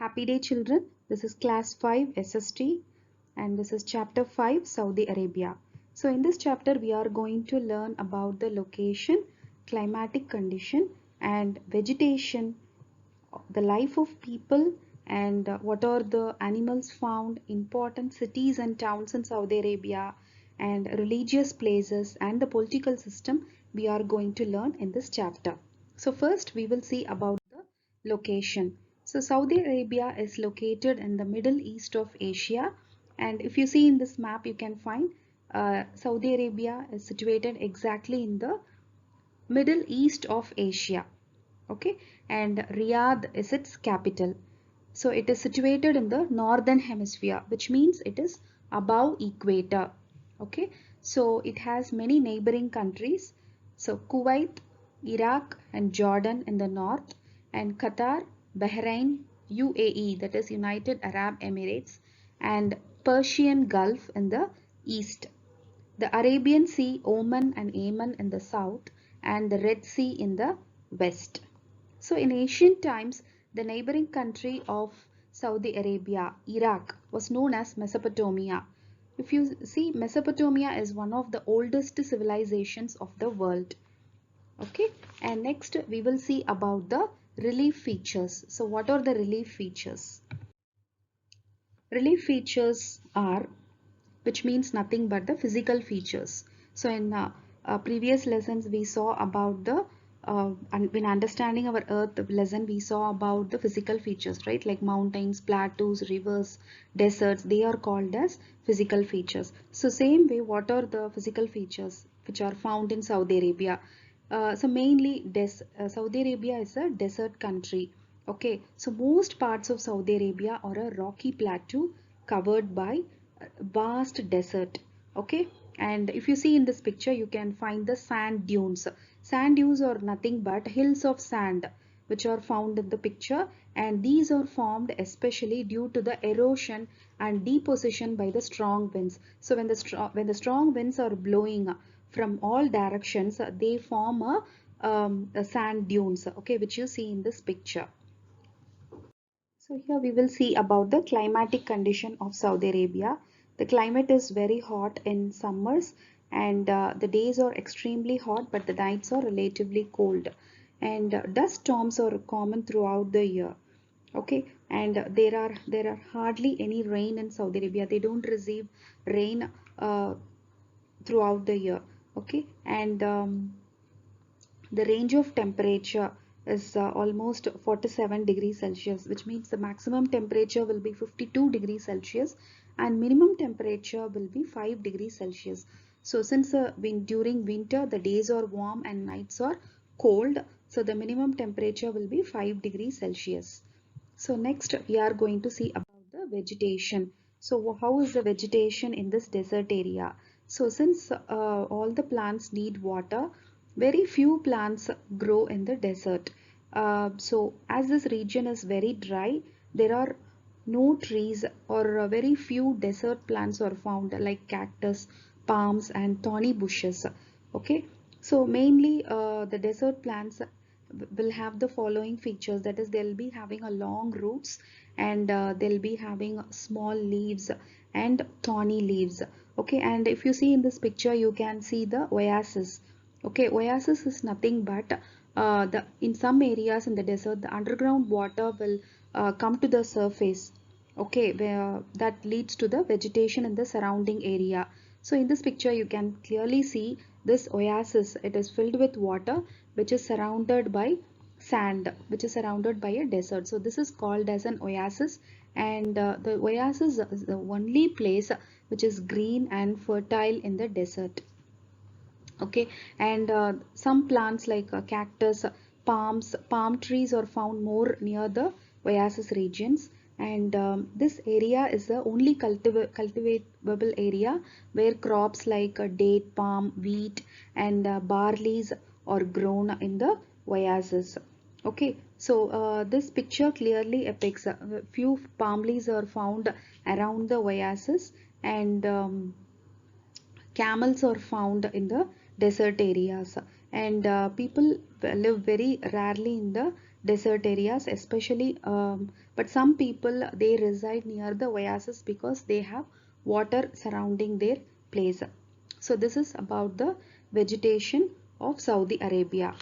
Happy day children, this is class 5 SST and this is chapter 5 Saudi Arabia. So in this chapter we are going to learn about the location, climatic condition and vegetation, the life of people and what are the animals found, important cities and towns in Saudi Arabia and religious places and the political system we are going to learn in this chapter. So first we will see about the location. So Saudi Arabia is located in the Middle East of Asia, and if you see in this map you can find Saudi Arabia is situated exactly in the Middle East of Asia. Okay, and Riyadh is its capital. So it is situated in the northern hemisphere, which means it is above equator. Okay, so it has many neighboring countries. So Kuwait, Iraq and Jordan in the north, and Qatar, Bahrain, UAE, that is United Arab Emirates, and Persian Gulf in the east, the Arabian Sea, Oman and Yemen in the south, and the Red Sea in the west. So in ancient times, the neighboring country of Saudi Arabia, Iraq, was known as Mesopotamia. If you see, Mesopotamia is one of the oldest civilizations of the world. Okay, and next we will see about the relief features. So what are the relief features? Relief features are, which means nothing but the physical features. So in previous lessons we saw about the when understanding our earth lesson we saw about the physical features, right? Like mountains, plateaus, rivers, deserts, they are called as physical features. So same way, what are the physical features which are found in Saudi Arabia? So mainly Saudi Arabia is a desert country. Okay, so most parts of Saudi Arabia are a rocky plateau covered by vast desert. Okay, and if you see in this picture you can find the sand dunes. Sand dunes are nothing but hills of sand which are found in the picture, and these are formed especially due to the erosion and deposition by the strong winds. So when the strong winds are blowing from all directions, they form a sand dunes, okay, which you see in this picture. So here we will see about the climatic condition of Saudi Arabia. The climate is very hot in summers, and the days are extremely hot but the nights are relatively cold, and dust storms are common throughout the year. Okay, and there are hardly any rain in Saudi Arabia. They don't receive rain throughout the year. Okay, and the range of temperature is almost 47 degrees Celsius, which means the maximum temperature will be 52 degrees Celsius and minimum temperature will be 5 degrees Celsius. So since during winter the days are warm and nights are cold, so the minimum temperature will be 5 degrees Celsius. So next we are going to see about the vegetation. So how is the vegetation in this desert area? So since all the plants need water, very few plants grow in the desert. So as this region is very dry, there are no trees or very few desert plants are found like cactus, palms and thorny bushes. Okay, so mainly the desert plants will have the following features, that is they'll be having a long roots and they'll be having small leaves and thorny leaves. Okay, and if you see in this picture you can see the oasis. Okay, oasis is nothing but the in some areas in the desert the underground water will come to the surface. Okay, where that leads to the vegetation in the surrounding area. So in this picture you can clearly see this oasis. It is filled with water which is surrounded by sand, which is surrounded by a desert. So this is called as an oasis, and the oasis is the only place which is green and fertile in the desert. Okay, and some plants like cactus, palm trees are found more near the oasis regions, and this area is the only cultivable area where crops like date, palm, wheat and barleys are grown in the oasis. Okay, so this picture clearly depicts a few palm leaves are found around the oasis, and camels are found in the desert areas, and people live very rarely in the desert areas, especially but some people they reside near the oasis because they have water surrounding their place. So this is about the vegetation of Saudi Arabia.